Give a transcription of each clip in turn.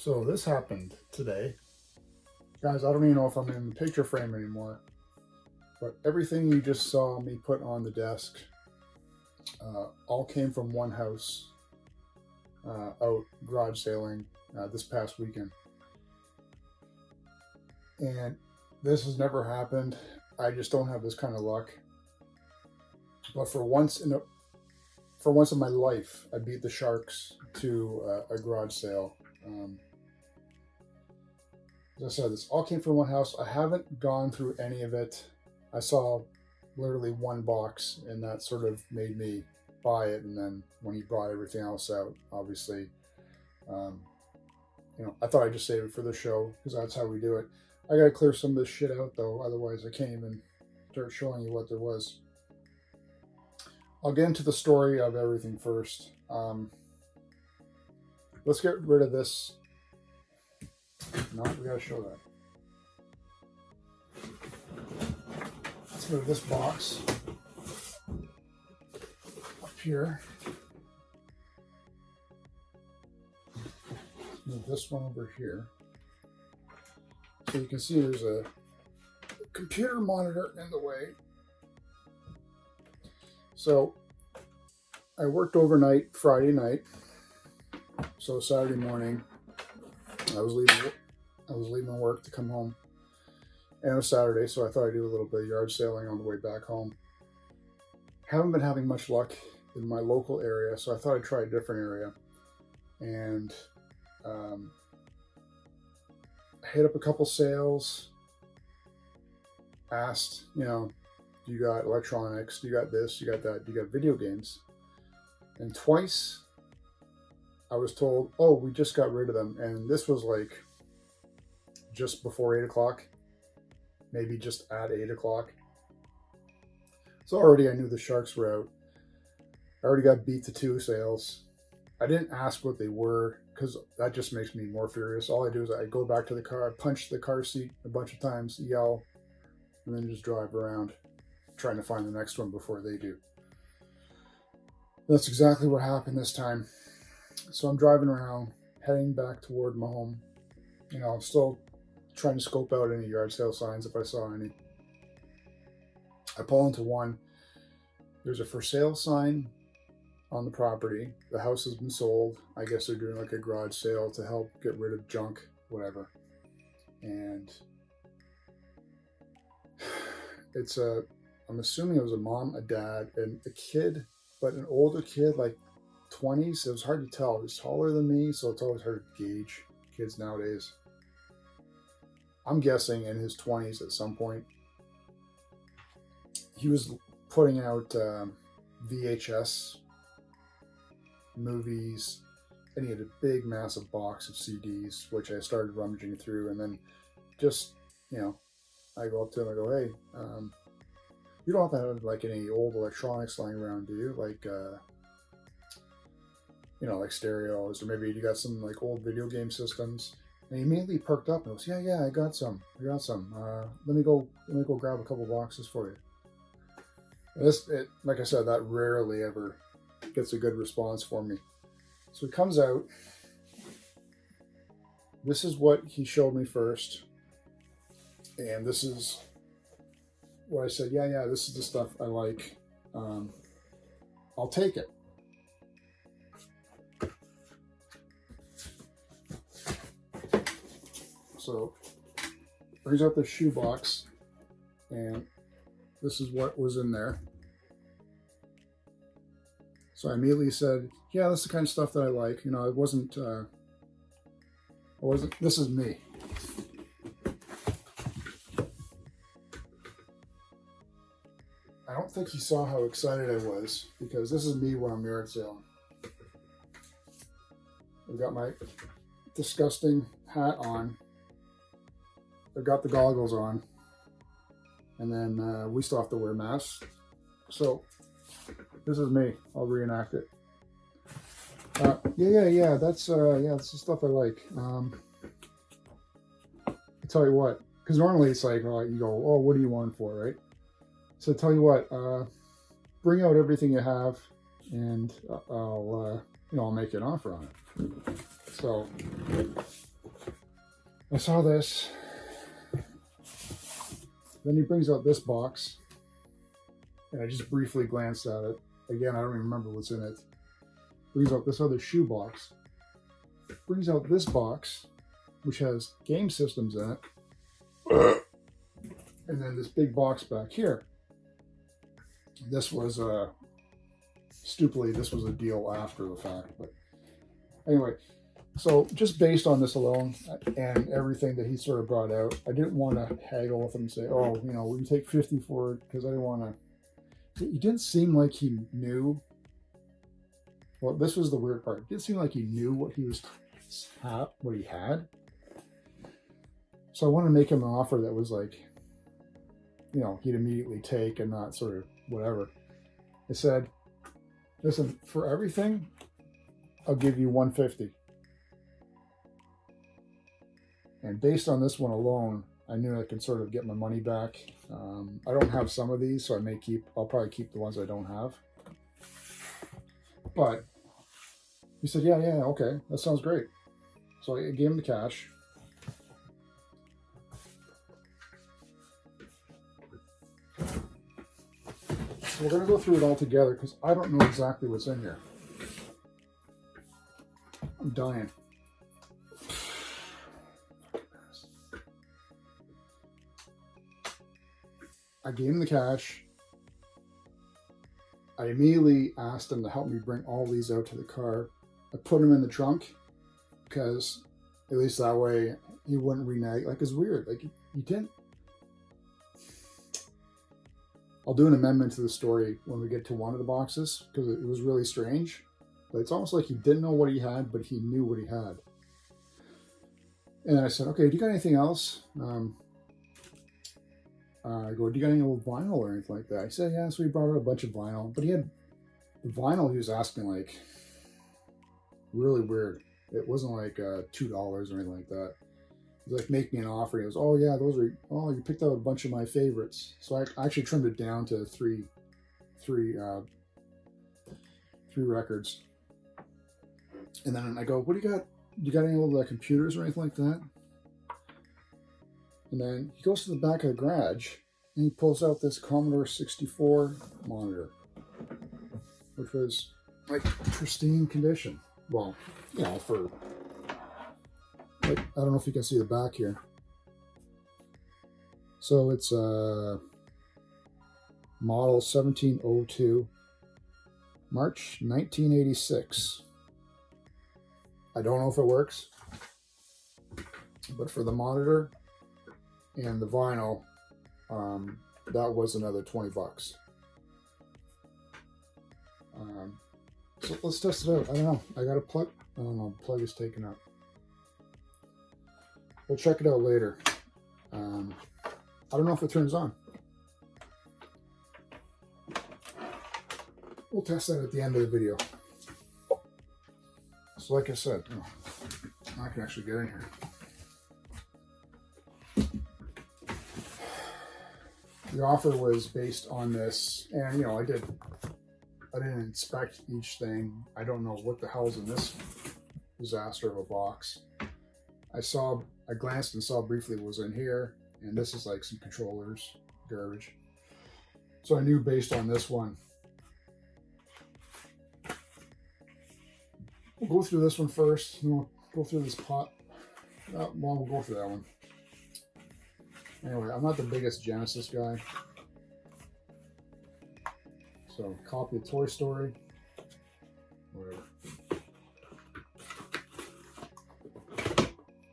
So this happened today. Guys, I don't even know if I'm in the picture frame anymore, but everything you just saw me put on the desk all came from one house out garage sailing this past weekend. And this has never happened. I just don't have this kind of luck. But for once in my life, I beat the sharks to a garage sale. As I said, this all came from one house. I haven't gone through any of it. I saw literally one box, and that sort of made me buy it. And then when he brought everything else out, obviously, I thought I'd just save it for the show because that's how we do it. I gotta clear some of this shit out though, otherwise I can't even start showing you what there was. I'll get into the story of everything first. Let's get rid of this. No, we gotta show that. Let's get rid of this box up here. Let's move this one over here. So you can see there's a computer monitor in the way. So I worked overnight Friday night. So Saturday morning, I was leaving work to come home. And it was Saturday, so I thought I'd do a little bit of yard sailing on the way back home. Haven't been having much luck in my local area, so I thought I'd try a different area. And hit up a couple sales, asked, do you got electronics, do you got this, you got that, do you got video games? And twice I was told, oh, we just got rid of them. And this was like just before 8 o'clock, maybe just at 8 o'clock. So already I knew the sharks were out. I already got beat to 2 sales. I didn't ask what they were because that just makes me more furious. All I do is I go back to the car, I punch the car seat a bunch of times, yell, and then just drive around trying to find the next one before they do. That's exactly what happened this time. So I'm driving around, heading back toward my home. I'm still trying to scope out any yard sale signs if I saw any. I pull into one. There's a for sale sign on the property. The house has been sold. I guess they're doing like a garage sale to help get rid of junk, whatever. And I'm assuming it was a mom, a dad, and a kid, but an older kid, like 20s. It was hard to tell. He was taller than me, so it's always hard to gauge kids nowadays. I'm guessing in his 20s at some point. He was putting out VHS movies, and he had a big massive box of CDs, which I started rummaging through, and then just, I go up to him, I go, hey, you don't have to have like any old electronics lying around, do you? Like, like stereos, or maybe you got some like old video game systems. And he immediately perked up and goes, yeah, I got some. Let me go grab a couple boxes for you. Like I said, that rarely ever gets a good response for me. So he comes out. This is what he showed me first. And this is what I said, yeah, this is the stuff I like. I'll take it. So brings out the shoebox, and this is what was in there. So I immediately said, yeah, that's the kind of stuff that I like. It wasn't, this is me. I don't think he saw how excited I was, because this is me when I'm yard sailing. I've got my disgusting hat on. I've got the goggles on. And then we still have to wear masks. So this is me. I'll reenact it. Yeah. That's the stuff I like. I tell you what, because normally it's like you go, oh, what do you want for, right? So I tell you what, bring out everything you have, and I'll make you an offer on it. So I saw this. Then he brings out this box, and I just briefly glanced at it. Again, I don't even remember what's in it. Brings out this other shoe box. Brings out this box, which has game systems in it. And then this big box back here. This was stupidly, this was a deal after the fact. But anyway, so just based on this alone and everything that he sort of brought out, I didn't want to haggle with him and say, oh, you know, we can take 50 for it, because I didn't want to. He didn't seem like he knew. Well, this was the weird part. It didn't seem like he knew what he had. So I wanted to make him an offer that was like, you know, he'd immediately take and not sort of whatever. I said, listen, for everything, I'll give you $150. And based on this one alone, I knew I could sort of get my money back. I don't have some of these, so I'll probably keep the ones I don't have. But he said, yeah, okay, that sounds great. So I gave him the cash. So we're going to go through it all together, because I don't know exactly what's in here. I'm dying. I gave him the cash. I immediately asked him to help me bring all these out to the car. I put them in the trunk, because at least that way he wouldn't renege. Like, it's weird. Like, he didn't. I'll do an amendment to the story when we get to one of the boxes, because it was really strange. But it's almost like he didn't know what he had, but he knew what he had. And I said, okay, do you got anything else? I go, do you got any old vinyl or anything like that? He said, yeah, so he brought out a bunch of vinyl. But he had the vinyl he was asking, like, really weird. It wasn't like $2 or anything like that. He was like, make me an offer. He goes, oh yeah, you picked out a bunch of my favorites. So I actually trimmed it down to three records. And then I go, what do you got? You got any old computers or anything like that? And then he goes to the back of the garage and he pulls out this Commodore 64 monitor, which was like pristine condition. Well, you know, for like, I don't know if you can see the back here. So it's model 1702, March 1986. I don't know if it works, but for the monitor and the vinyl, that was another $20. So let's test it out. I don't know. I got a plug. I don't know. The plug is taken up. We'll check it out later. I don't know if it turns on. We'll test that at the end of the video. So like I said, I can actually get in here. The offer was based on this, and you know, I didn't inspect each thing. I don't know what the hell's in this disaster of a box. I glanced and saw briefly what was in here, and this is like some controllers, garbage. So I knew based on this one. We'll go through this one first, and we'll go through this pot. Well, we'll go through that one. Anyway, I'm not the biggest Genesis guy. So, copy of Toy Story. Whatever.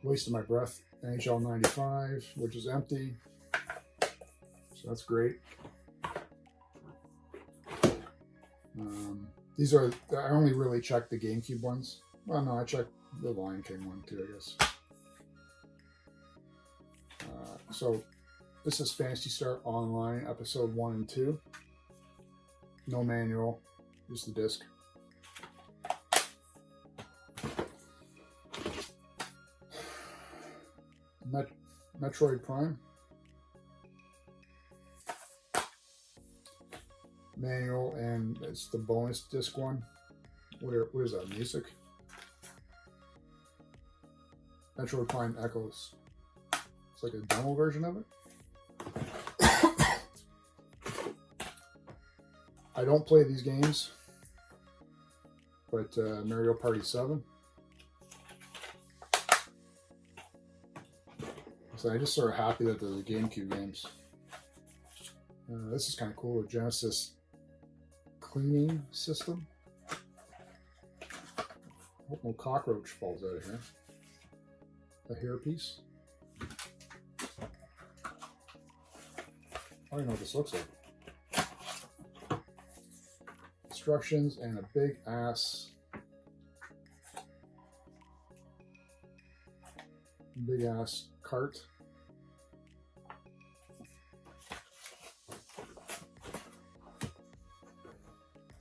Wasted my breath. NHL 95, which is empty. So that's great. These are, I only really checked the GameCube ones. Well, no, I checked the Lion King one too, I guess. So this is Phantasy Star Online, episode 1 and 2. No manual, just the disc. Metroid Prime. Manual, and it's the bonus disc one. What is that, music? Metroid Prime Echoes. It's like a demo version of it. I don't play these games, but Mario Party 7. So I'm just sort of happy that they're the GameCube games. This is kind of cool, a Genesis cleaning system. Hope no cockroach falls out of here. A hairpiece. I don't even know what this looks like. Instructions and a big ass cart.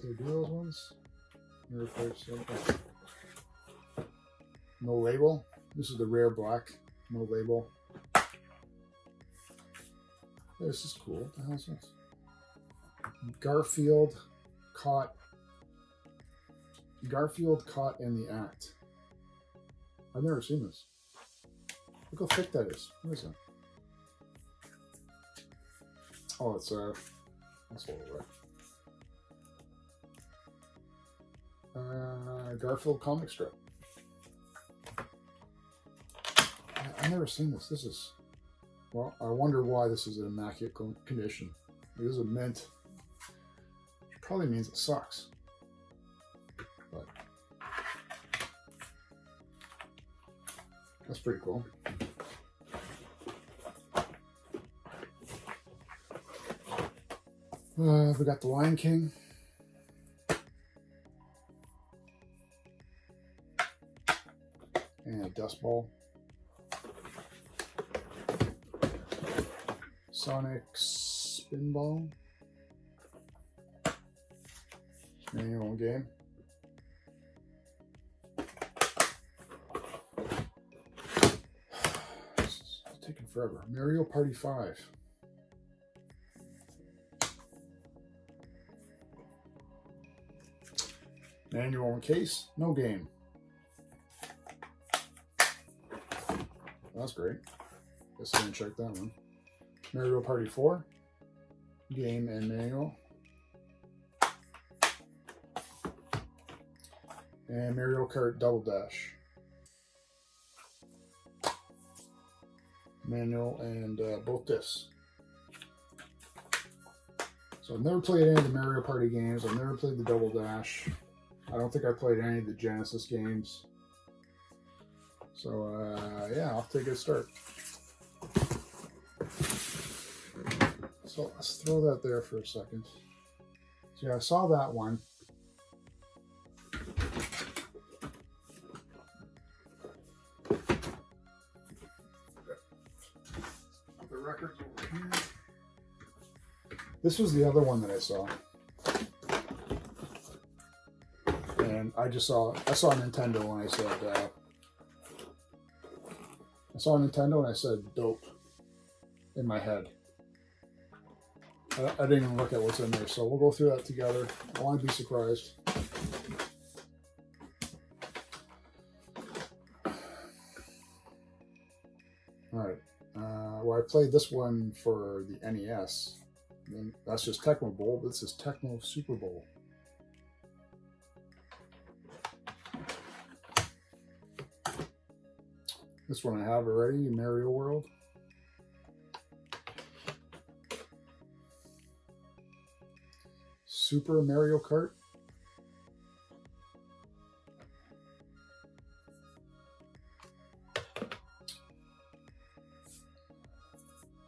Do they do those ones? No label. This is the rare black. No label. This is cool. What the hell is this? Garfield caught in the act. I've never seen this. Look how thick that is. What is that? Oh, it's that's a little right. Garfield comic strip. I've never seen this. This is, well, I wonder why this is in immaculate condition. It is a mint. Which probably means it sucks. But that's pretty cool. We got the Lion King. And a dust ball. Sonic Spinball. Manual game. It's taking forever. Mario Party 5. Manual and case. No game. That's great. Guess I didn't check that one. Mario Party 4. Game and manual. And Mario Kart Double Dash. Manual and both discs. So I've never played any of the Mario Party games. I've never played the Double Dash. I don't think I played any of the Genesis games. So yeah, off to a good start. So let's throw that there for a second. So yeah, I saw that one. The records over here. This was the other one that I saw. And I saw Nintendo and I said, dope in my head. I didn't even look at what's in there, so we'll go through that together. I want to be surprised. Alright, well, I played this one for the NES. And that's just Tecmo Bowl, but this is Tecmo Super Bowl. This one I have already, Mario World. Super Mario Kart.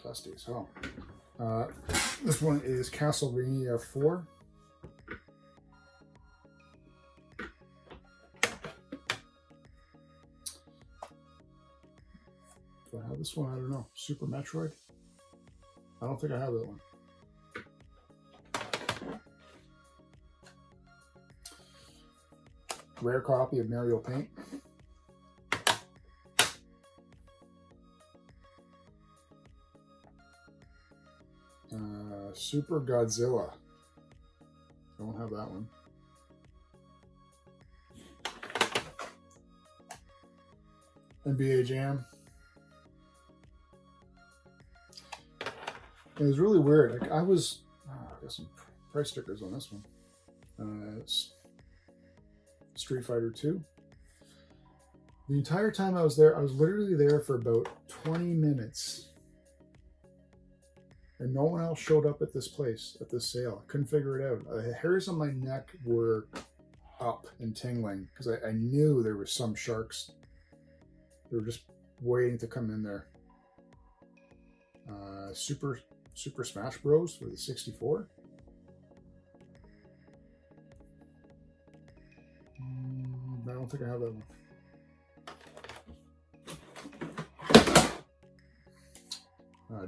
Dusty as hell. This one is Castlevania 4. Do I have this one? I don't know. Super Metroid? I don't think I have that one. Rare copy of Mario Paint. Super Godzilla. I don't have that one. NBA Jam. It was really weird. Like I got some price stickers on this one. It's Street Fighter 2. The entire time I was there, I was literally there for about 20 minutes. And no one else showed up at this place, at this sale. I couldn't figure it out. The hairs on my neck were up and tingling because I knew there were some sharks. They were just waiting to come in there. Super Smash Bros. For the 64. I don't think I have that one.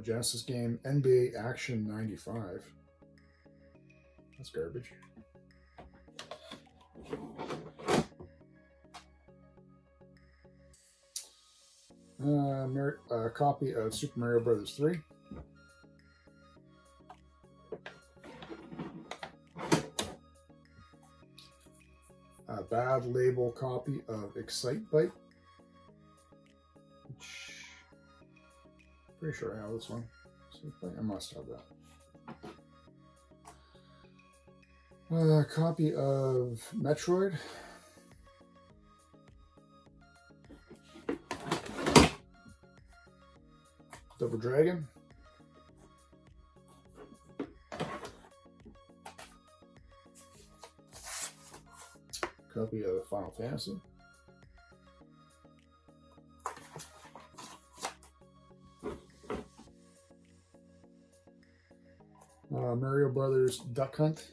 Genesis game NBA Action 95. That's garbage. A copy of Super Mario Bros. 3. A bad label copy of Excitebike. Pretty sure I have this one. I must have that. A copy of Metroid. Double Dragon. Copy of Final Fantasy. Mario Brothers Duck Hunt.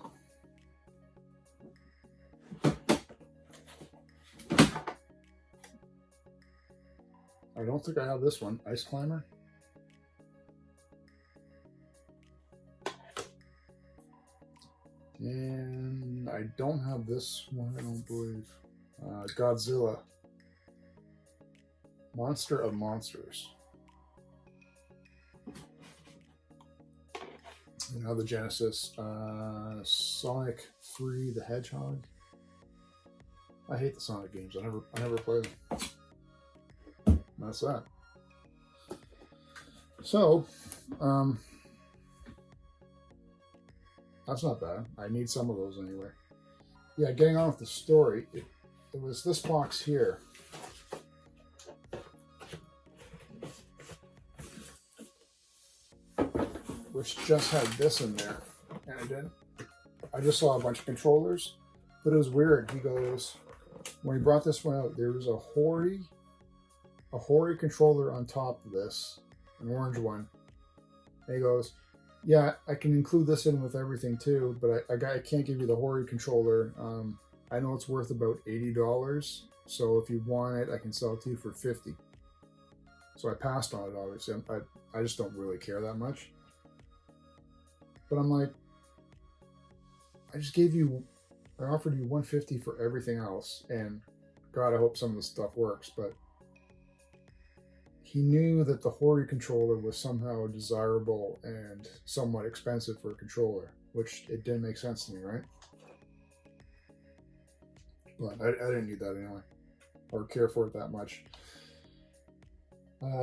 I don't think I have this one. Ice Climber. And I don't have this one, I don't believe. Godzilla. Monster of Monsters. You know, the Genesis. Sonic 3 the Hedgehog. I hate the Sonic games. I never play them. That's that. So, that's not bad. I need some of those anyway. Yeah, getting on with the story. It was this box here. Which just had this in there. And I just saw a bunch of controllers. But it was weird. He goes, when he brought this one out, there was a Hori controller on top of this. An orange one. And he goes, yeah, I can include this in with everything too, but I can't give you the Hori controller. I know it's worth about $80, so if you want it, I can sell it to you for $50. So I passed on it, obviously. I just don't really care that much. But I'm like, I offered you $150 for everything else, and God, I hope some of the stuff works, but he knew that the Hori controller was somehow desirable and somewhat expensive for a controller, which it didn't make sense to me, right? But I didn't need that anyway, or care for it that much.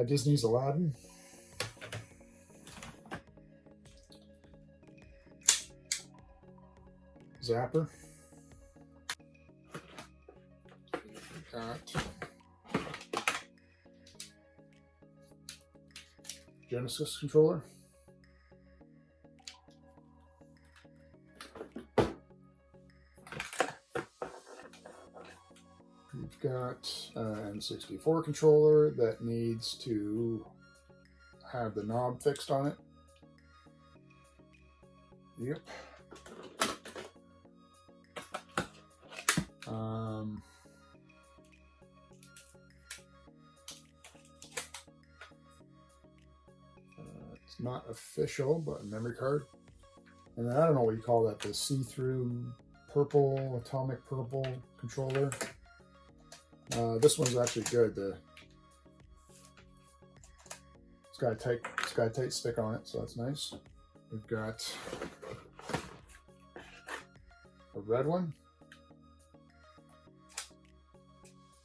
Disney's Aladdin. Zapper. Got Genesis controller. We've got an N64 controller that needs to have the knob fixed on it. Yep. It's not official, but a memory card. And then I don't know what you call that, the see-through purple, atomic purple controller. This one's actually good. It's got a tight stick on it, so that's nice. We've got a red one.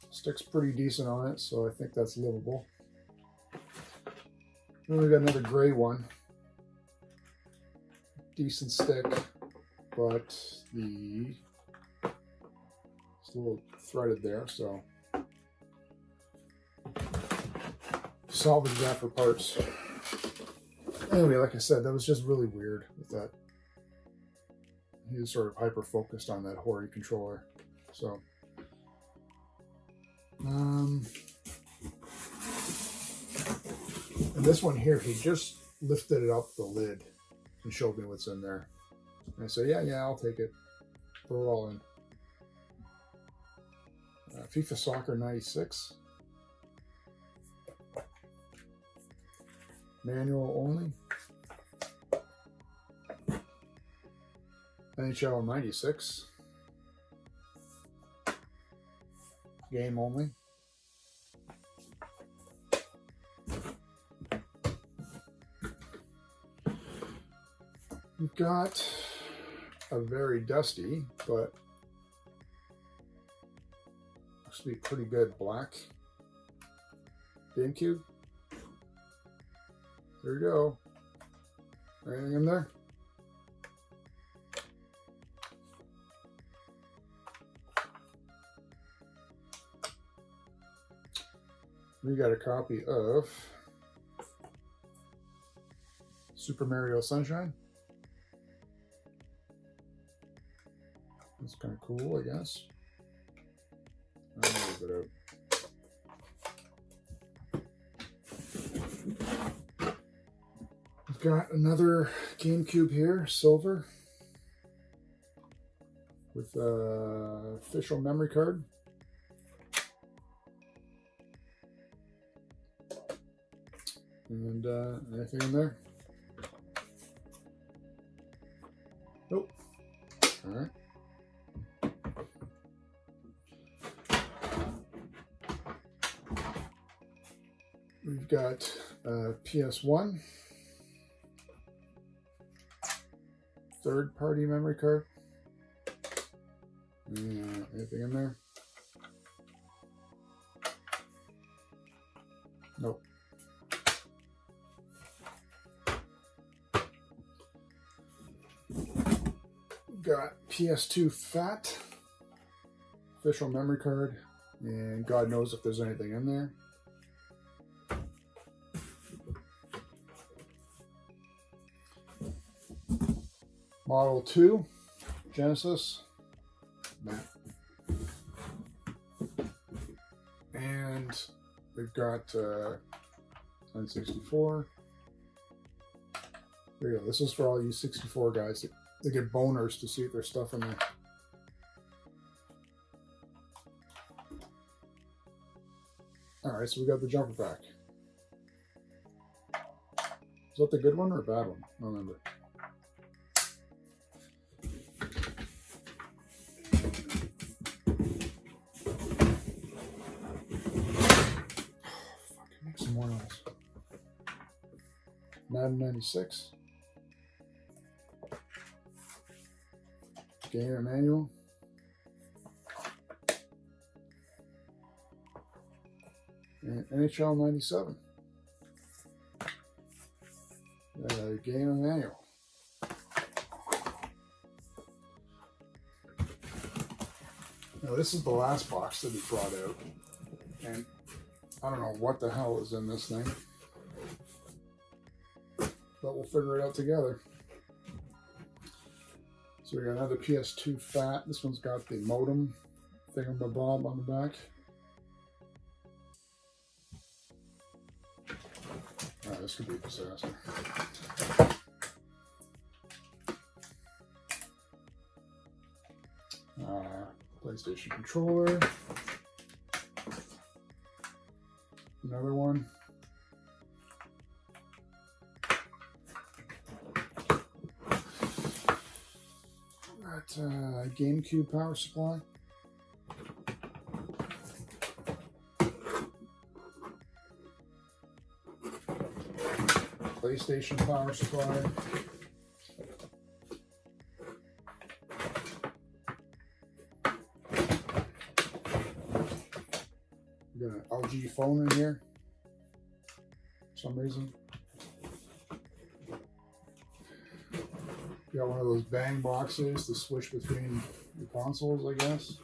Stick's pretty decent on it, so I think that's livable. Then we got another gray one. decent stick, but it's a little threaded there, so salvage that for parts. Anyway, like I said, that was just really weird with that. He was sort of hyper focused on that Hori controller. So and this one here, he just lifted it up the lid and showed me what's in there. And I said, yeah, I'll take it. Throw it all in. FIFA Soccer 96. Manual only. NHL 96. Game only. We've got a very dusty, but looks to be pretty good black Gamecube. There you go. Anything in there? We got a copy of Super Mario Sunshine. That's kind of cool, I guess. I'll move it out. We've got another GameCube here, silver, with official memory card. And anything in there? Nope. All right. We've got PS1, third-party memory card. Anything in there? Nope. We've got PS2 Fat, official memory card, and God knows if there's anything in there. Model 2, Genesis, and we've got N64. There you go. This is for all you 64 guys that get boners to see if there's stuff in there. All right, so we got the jumper pack. Is that the good one or a bad one? I don't remember. Some more else. Madden 96. Gamer manual. And NHL 97. Gamer manual. Now this is the last box that he brought out. And I don't know what the hell is in this thing, but we'll figure it out together. So we got another PS2 Fat. This one's got the modem thingamabob on the back. Alright, this could be a disaster. PlayStation controller. Another one. Got GameCube power supply. PlayStation power supply. We got an LG phone in here for some reason. Got one of those bang boxes to switch between the consoles, I guess.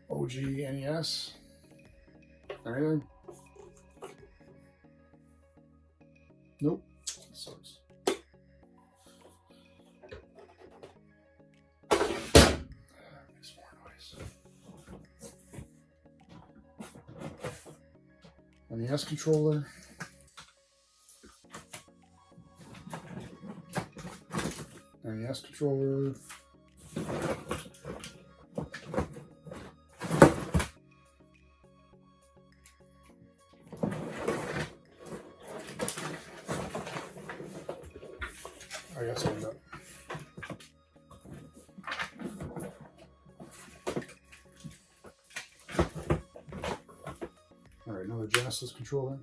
OG NES. Anything? Nope. Sucks. Makes more noise. NES controller. NES controller. I guess I'll end up. All right, another Genesis controller.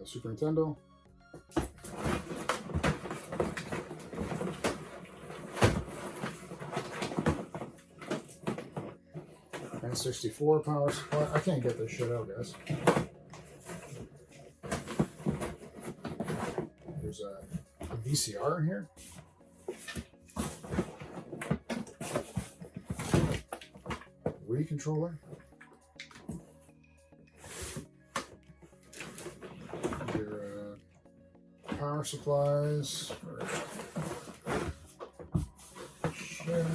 Super Nintendo. N64 power supply. I can't get this shit out, guys. There's a VCR in here. Wii controller. Your power supplies. Shit.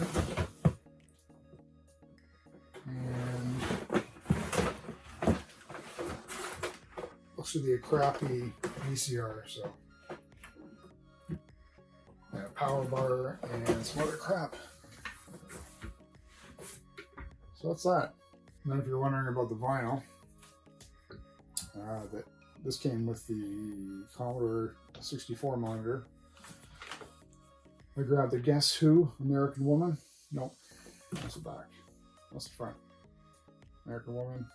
Looks to be a crappy VCR, so yeah, power bar and some other crap. So that's that. And then if you're wondering about the vinyl, this came with the Commodore 64 monitor. I grabbed the Guess Who American Woman. Nope, that's the back. That's the front. American Woman.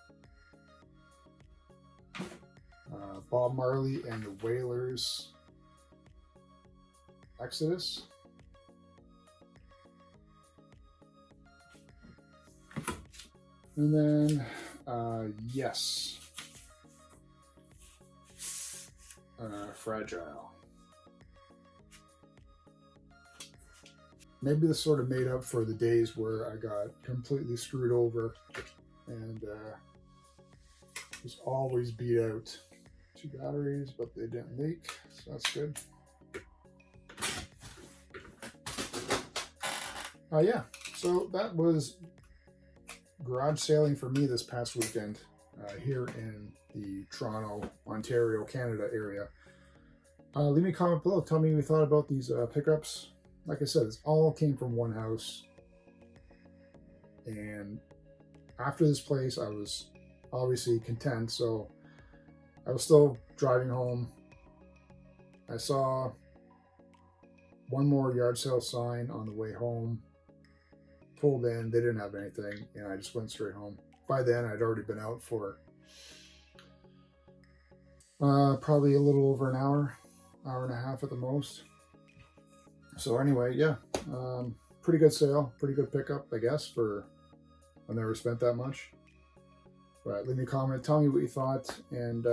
Bob Marley and the Wailers. Exodus. And then, yes. Fragile. Maybe this sort of made up for the days where I got completely screwed over and was always beat out. 2 batteries, but they didn't leak, so that's good. Yeah, so that was garage sailing for me this past weekend here in the Toronto, Ontario, Canada area. Leave me a comment below. Tell me what you thought about these pickups. Like I said, this all came from one house. And after this place, I was obviously content. So I was still driving home. I saw one more yard sale sign on the way home. Pulled in, they didn't have anything, and I just went straight home. By then, I'd already been out for probably a little over an hour and a half at the most. So anyway, yeah, pretty good sale, pretty good pickup, I guess, for I never spent that much. But leave me a comment, tell me what you thought, and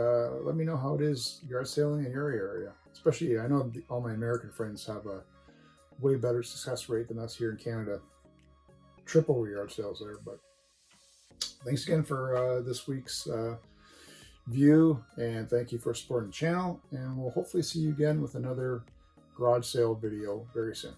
let me know how it is yard sailing in your area. Especially, I know all my American friends have a way better success rate than us here in Canada. Triple yard sales there. But thanks again for this week's view, and thank you for supporting the channel, and we'll hopefully see you again with another garage sale video very soon.